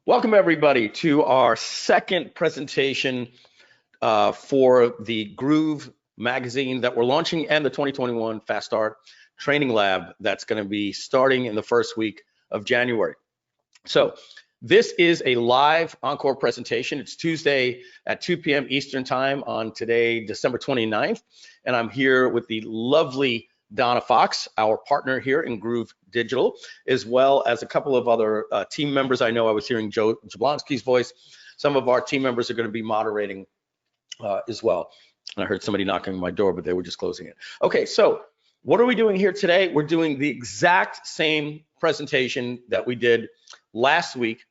Welcome everybody to our second presentation for the Groove magazine that we're launching and the 2021 Fast Start Training Lab that's going to be starting in the first week of January. So this is a live encore presentation. It's Tuesday at 2 p.m. Eastern time on today, December 29th. And I'm here with the lovely Donna Fox, our partner here in Groove Digital, as well as a couple of other team members. I know I was hearing Joe Jablonski's voice. Some of our team members are going to be moderating as well. And I heard somebody knocking on my door, but they were just closing it. Okay, so what are we doing here today? We're doing the exact same presentation that we did last week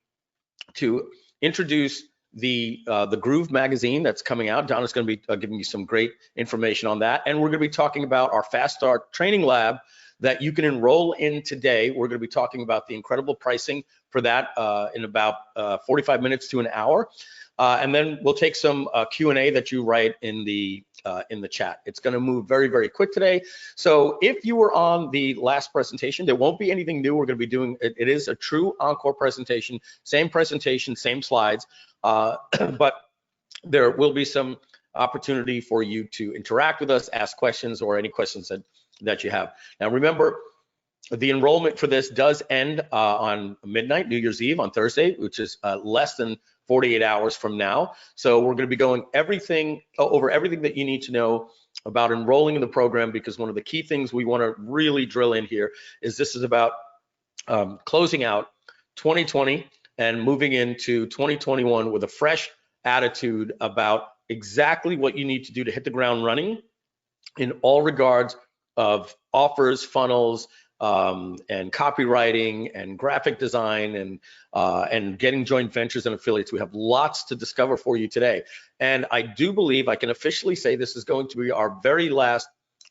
to introduce the Groove magazine that's coming out. Donna's going to be giving you some great information on that. And we're going to be talking about our Fast Start Training Lab that you can enroll in today. We're going to be talking about the incredible pricing for that in about 45 minutes to an hour. And then we'll take some Q&A that you write in the chat. It's going to move very, very quick today. So if you were on the last presentation, there won't be anything new. We're going to be doing it. It is a true encore presentation, same slides, but there will be some opportunity for you to interact with us, ask questions, or any questions that you have. Now, remember, the enrollment for this does end on midnight, New Year's Eve on Thursday, which is less than 48 hours from now. So we're going to be going over everything that you need to know about enrolling in the program, because one of the key things we want to really drill in here is this is about closing out 2020 and moving into 2021 with a fresh attitude about exactly what you need to do to hit the ground running in all regards of offers, funnels, and copywriting and graphic design and getting joint ventures and affiliates. We have lots to discover for you today. And I do believe I can officially say this is going to be our very last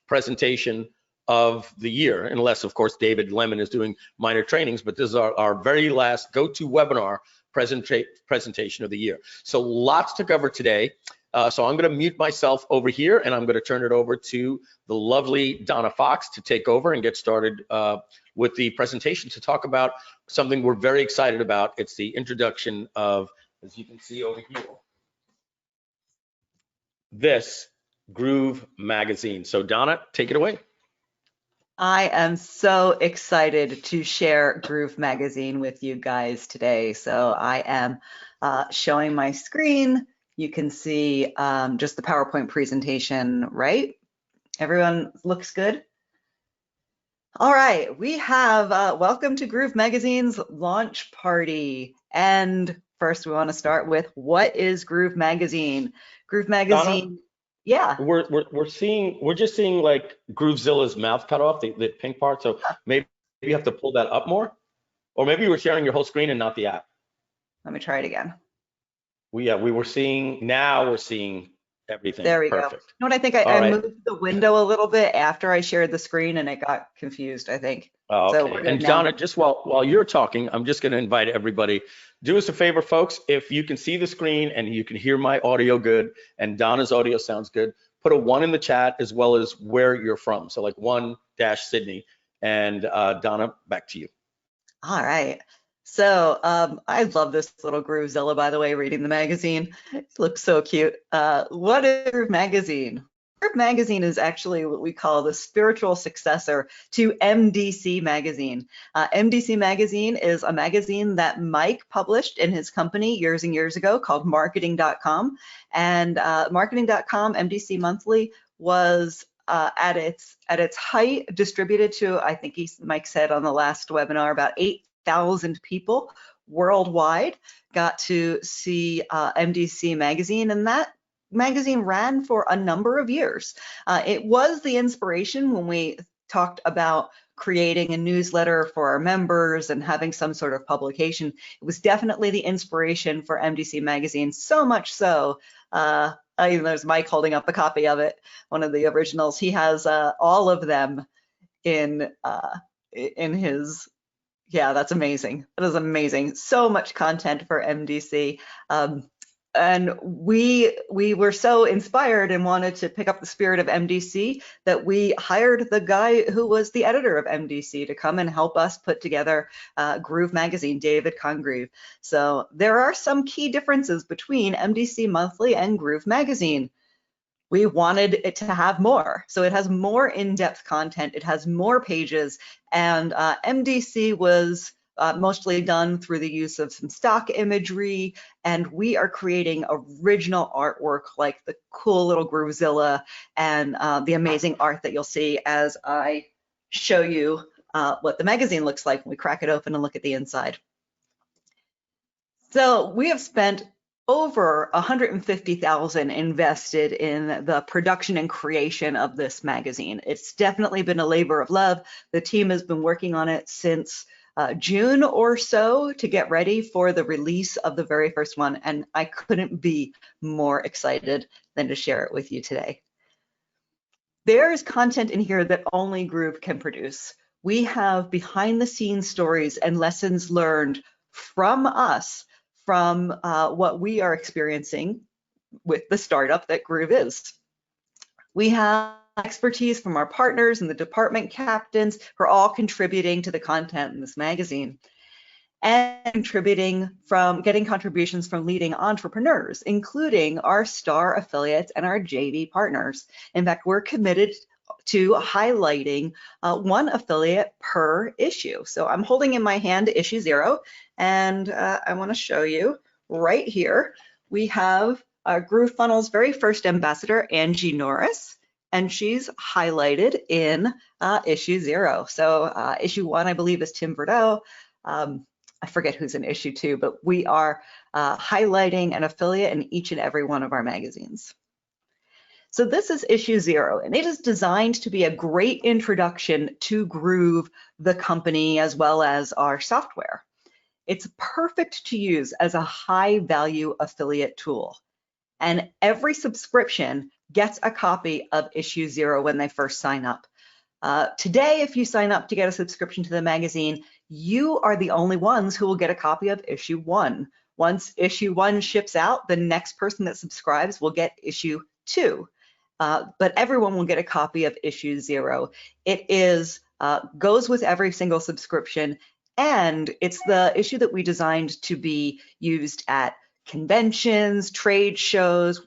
presentation of the year, unless of course David Lemon is doing minor trainings, but this is our very last go-to webinar presentation of the year. So lots to cover today. So I'm going to mute myself over here, and I'm going to turn it over to the lovely Donna Fox to take over and get started with the presentation to talk about something we're very excited about. It's the introduction of, as you can see over here, this Groove magazine. So Donna, take it away. I am so excited to share Groove magazine with you guys today. So I am showing my screen. You can see just the PowerPoint presentation, right? Everyone looks good? All right, we have welcome to Groove Magazine's launch party. And first we want to start with, what is Groove Magazine? Groove Magazine, Donna, yeah. We're just seeing like Groovezilla's mouth cut off, the pink part. So maybe you have to pull that up more, or maybe you were sharing your whole screen and not the app. Let me try it again. We're seeing everything. There we Perfect. go. You know what, I think I moved the window a little bit after I shared the screen and it got confused, I think. Oh, okay. So and Donna, just while you're talking, I'm just going to invite everybody, do us a favor, folks. If you can see the screen and you can hear my audio good and Donna's audio sounds good, put a 1 in the chat as well as where you're from. So like 1-Sydney. And Donna, back to you. All right. So I love this little Groovezilla, by the way, reading the magazine. It looks so cute. What is Groove Magazine? Groove Magazine is actually what we call the spiritual successor to MDC Magazine. MDC Magazine is a magazine that Mike published in his company years and years ago called Marketing.com. And Marketing.com, MDC Monthly, was at its height distributed to, I think Mike said on the last webinar, about 8,000 people worldwide got to see MDC Magazine, and that magazine ran for a number of years. It was the inspiration when we talked about creating a newsletter for our members and having some sort of publication. It was definitely the inspiration for MDC Magazine, so much so, there's Mike holding up a copy of it, one of the originals. He has all of them in his. Yeah, that's amazing. That is amazing. So much content for MDC. And we were so inspired and wanted to pick up the spirit of MDC that we hired the guy who was the editor of MDC to come and help us put together Groove Magazine, David Congreve. So there are some key differences between MDC Monthly and Groove Magazine. We wanted it to have more. So it has more in-depth content, it has more pages, and MDC was mostly done through the use of some stock imagery, and we are creating original artwork like the cool little Groovezilla and the amazing art that you'll see as I show you what the magazine looks like when we crack it open and look at the inside. So we have spent over 150,000 invested in the production and creation of this magazine. It's definitely been a labor of love. The team has been working on it since June or so to get ready for the release of the very first one, and I couldn't be more excited than to share it with you today. There is content in here that only Groove can produce. We have behind the scenes stories and lessons learned from us, from what we are experiencing with the startup that Groove is. We have expertise from our partners and the department captains who are all contributing to the content in this magazine, and getting contributions from leading entrepreneurs, including our star affiliates and our JV partners. In fact, we're committed to highlighting one affiliate per issue. So I'm holding in my hand issue 0, and I want to show you right here. We have Groove Funnel's very first ambassador, Angie Norris, and she's highlighted in issue 0. So issue 1, I believe, is Tim Verdot. I forget who's in issue 2, but we are highlighting an affiliate in each and every one of our magazines. So this is issue 0, and it is designed to be a great introduction to Groove, the company, as well as our software. It's perfect to use as a high-value affiliate tool, and every subscription gets a copy of issue 0 when they first sign up. Today, if you sign up to get a subscription to the magazine, you are the only ones who will get a copy of issue 1. Once issue 1 ships out, the next person that subscribes will get issue 2. But everyone will get a copy of issue 0. It goes with every single subscription, and it's the issue that we designed to be used at conventions, trade shows.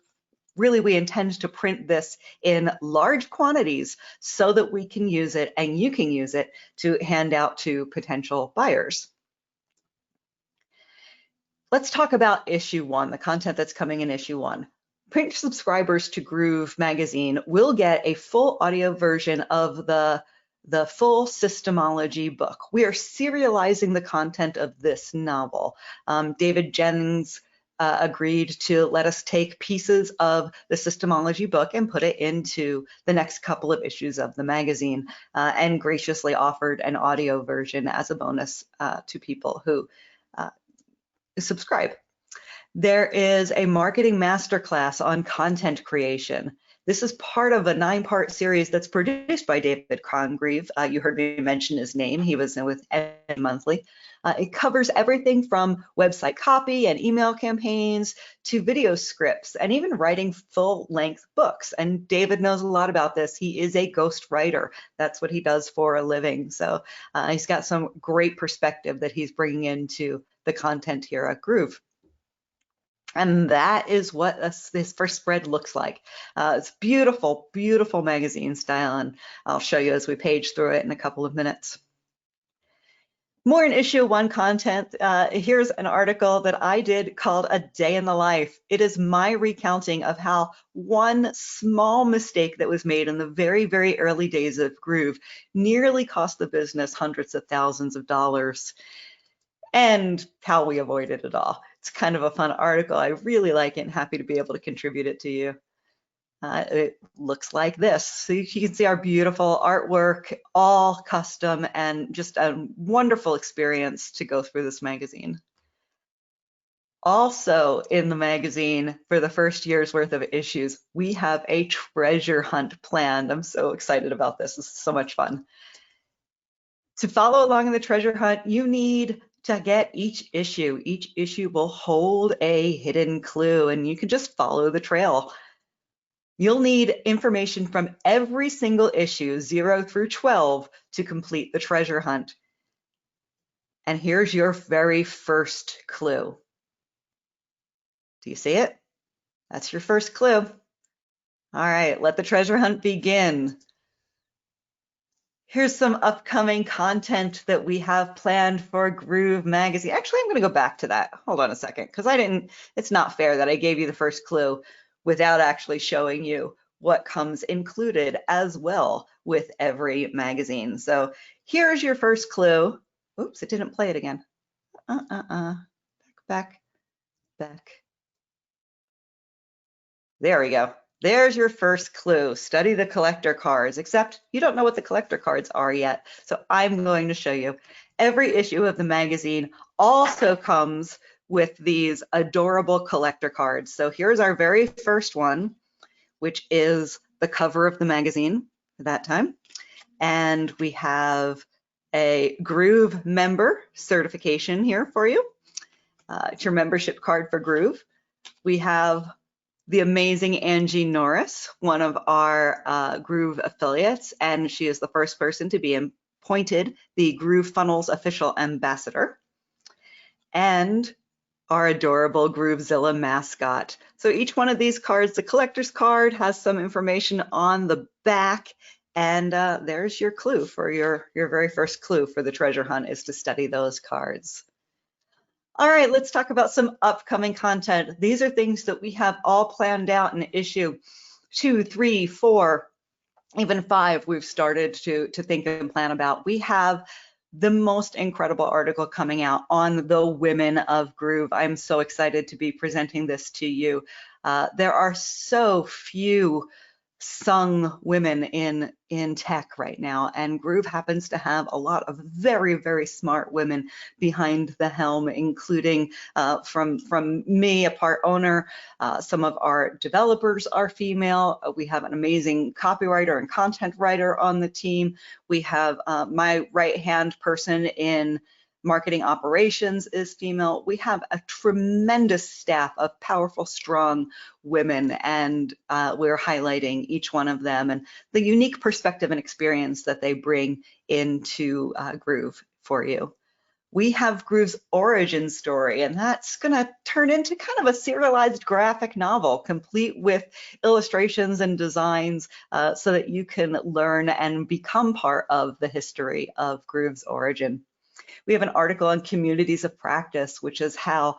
Really, we intend to print this in large quantities so that we can use it and you can use it to hand out to potential buyers. Let's talk about issue 1, the content that's coming in issue 1. Print subscribers to Groove Magazine will get a full audio version of the full systemology book. We are serializing the content of this novel. David Jennings agreed to let us take pieces of the systemology book and put it into the next couple of issues of the magazine, and graciously offered an audio version as a bonus to people who subscribe. There is a marketing masterclass on content creation. This is part of a 9-part series that's produced by David Congreve. You heard me mention his name. He was with MDC Monthly. It covers everything from website copy and email campaigns to video scripts and even writing full-length books. And David knows a lot about this. He is a ghost writer. That's what he does for a living. So he's got some great perspective that he's bringing into the content here at Groove. And that is what this first spread looks like. It's beautiful, beautiful magazine style, and I'll show you as we page through it in a couple of minutes. More in issue 1 content. Here's an article that I did called A Day in the Life. It is my recounting of how one small mistake that was made in the very, very early days of Groove nearly cost the business hundreds of thousands of dollars, and how we avoided it all. It's kind of a fun article. I really like it and happy to be able to contribute it to you. It looks like this. So you can see our beautiful artwork, all custom, and just a wonderful experience to go through this magazine. Also in the magazine, for the first year's worth of issues, we have a treasure hunt planned. I'm so excited about this. This is so much fun. To follow along in the treasure hunt, you need to get each issue. Each issue will hold a hidden clue, and you can just follow the trail. You'll need information from every single issue, 0 through 12, to complete the treasure hunt. And here's your very first clue. Do you see it? That's your first clue. All right, let the treasure hunt begin. Here's some upcoming content that we have planned for Groove Magazine. Actually, I'm going to go back to that. Hold on a second, because it's not fair that I gave you the first clue without actually showing you what comes included as well with every magazine. So here's your first clue. Oops, it didn't play it again. Back. There we go. There's your first clue. Study the collector cards, except you don't know what the collector cards are yet. So I'm going to show you. Every issue of the magazine also comes with these adorable collector cards. So here's our very first one, which is the cover of the magazine at that time. And we have a Groove member certification here for you. It's your membership card for Groove. We have the amazing Angie Norris, one of our Groove affiliates, and she is the first person to be appointed the Groove Funnels official ambassador. And our adorable Groovezilla mascot. So each one of these cards, the collector's card, has some information on the back, and there's your clue for your very first clue for the treasure hunt, is to study those cards. All right, let's talk about some upcoming content. These are things that we have all planned out in issue 2, 3, 4, even 5 we've started to think and plan about. We have the most incredible article coming out on the women of Groove. I'm so excited to be presenting this to you. There are so few sung women in tech right now, and Groove happens to have a lot of very, very smart women behind the helm, including from me, a part owner. Some of our developers are female. We have an amazing copywriter and content writer on the team. We have my right-hand person in marketing operations is female. We have a tremendous staff of powerful, strong women, and we're highlighting each one of them and the unique perspective and experience that they bring into Groove for you. We have Groove's origin story, and that's going to turn into kind of a serialized graphic novel, complete with illustrations and designs so that you can learn and become part of the history of Groove's origin. We have an article on communities of practice, which is how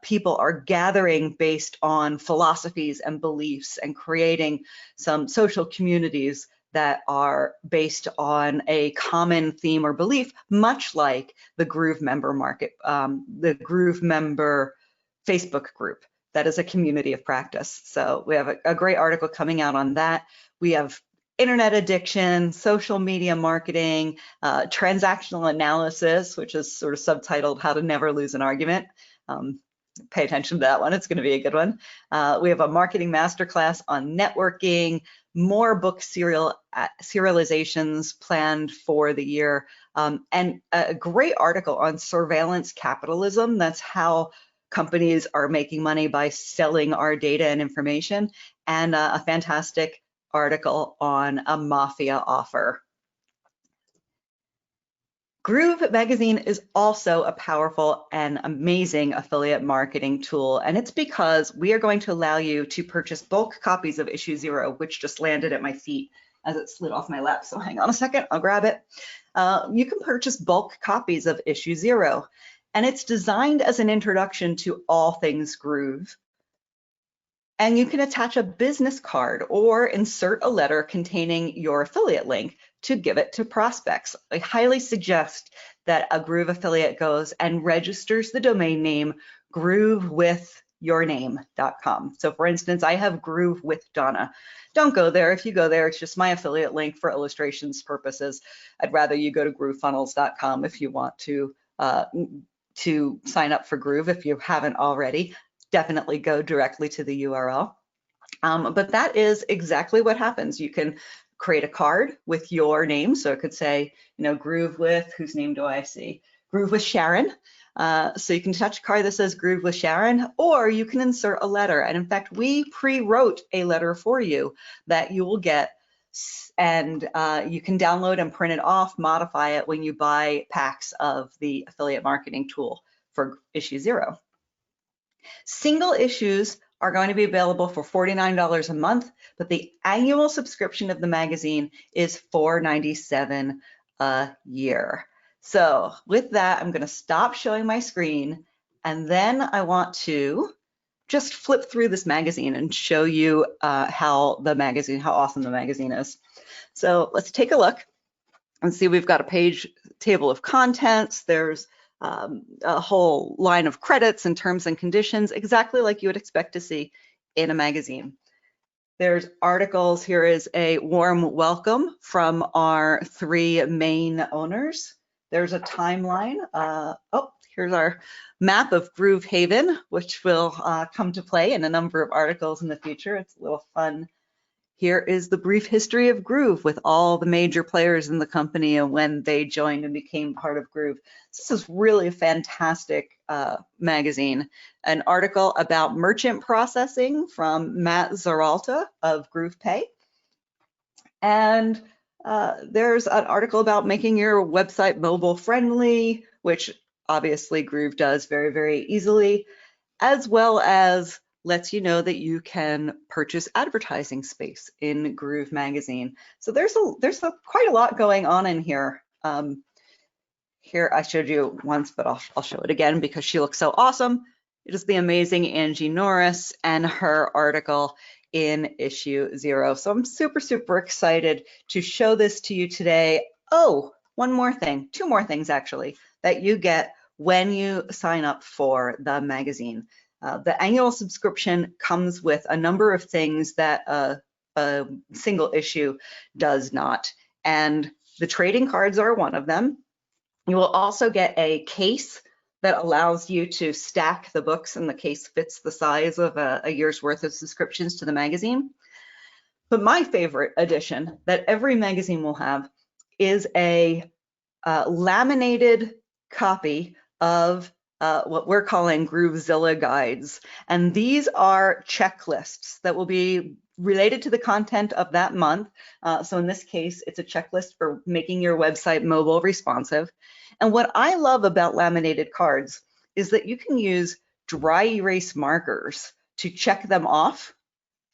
people are gathering based on philosophies and beliefs and creating some social communities that are based on a common theme or belief, much like the Groove member the Groove member Facebook group. That is a community of practice. So we have a great article coming out on that. We have internet addiction, social media marketing, transactional analysis, which is sort of subtitled How to Never Lose an Argument. Pay attention to that one, it's going to be a good one. We have a marketing masterclass on networking, more book serializations planned for the year, and a great article on surveillance capitalism. That's how companies are making money by selling our data and information, and a fantastic article on a mafia offer. Groove Magazine is also a powerful and amazing affiliate marketing tool, and it's because we are going to allow you to purchase bulk copies of issue 0, which just landed at my feet as it slid off my lap. So hang on a second, I'll grab it. You can purchase bulk copies of issue 0, and it's designed as an introduction to all things Groove. And you can attach a business card or insert a letter containing your affiliate link to give it to prospects. I highly suggest that a Groove affiliate goes and registers the domain name groovewithyourname.com. So for instance, I have Groove with Donna. Don't go there. If you go there, it's just my affiliate link for illustrations purposes. I'd rather you go to groovefunnels.com if you want to sign up for Groove if you haven't already. Definitely go directly to the URL. But that is exactly what happens. You can create a card with your name. So it could say, Groove with, whose name do I see? Groove with Sharon. So you can touch a card that says Groove with Sharon, or you can insert a letter. And in fact, we pre-wrote a letter for you that you will get, and you can download and print it off, modify it when you buy packs of the affiliate marketing tool for issue 0. Single issues are going to be available for $49 a month, but the annual subscription of the magazine is $4.97 a year. So with that, I'm going to stop showing my screen, and then I want to just flip through this magazine and show you how awesome the magazine is. So let's take a look and see. We've got a page table of contents. There's a whole line of credits and terms and conditions, exactly like you would expect to see in a magazine. There's articles. Here is a warm welcome from our 3 main owners. There's a timeline. Here's our map of Groove Haven, which will come to play in a number of articles in the future. It's a little fun. Here is the brief history of Groove with all the major players in the company and when they joined and became part of Groove. This is really a fantastic magazine. An article about merchant processing from Matt Zaralta of GroovePay. And there's an article about making your website mobile friendly, which obviously Groove does very, very easily, as well as lets you know that you can purchase advertising space in Groove magazine. So there's quite a lot going on in here. Here I showed you once, but I'll show it again because she looks so awesome. It is the amazing Angie Norris and her article in issue 0. So I'm super, super excited to show this to you today. Oh, one more thing, 2 more things actually, that you get when you sign up for the magazine. The annual subscription comes with a number of things that a single issue does not. And the trading cards are one of them. You will also get a case that allows you to stack the books, and the case fits the size of a year's worth of subscriptions to the magazine. But my favorite addition that every magazine will have is a laminated copy of what we're calling Groovezilla guides. And these are checklists that will be related to the content of that month. So in this case, it's a checklist for making your website mobile responsive. And what I love about laminated cards is that you can use dry erase markers to check them off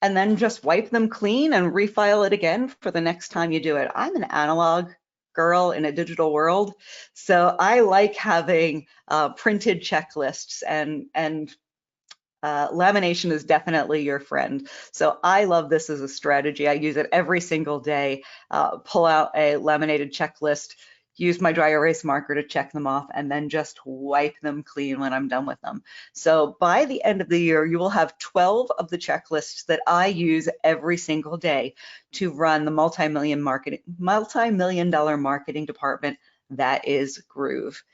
and then just wipe them clean and refile it again for the next time you do it. I'm an analog girl in a digital world, so I like having printed checklists, and lamination is definitely your friend. So I love this as a strategy. I use it every single day. Pull out a laminated checklist, use my dry erase marker to check them off, and then just wipe them clean when I'm done with them. So by the end of the year, you will have 12 of the checklists that I use every single day to run the multi-million-dollar marketing department that is Groove.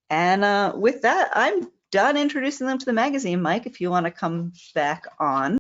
And with that, I'm done introducing them to the magazine. Mike, if you want to come back on.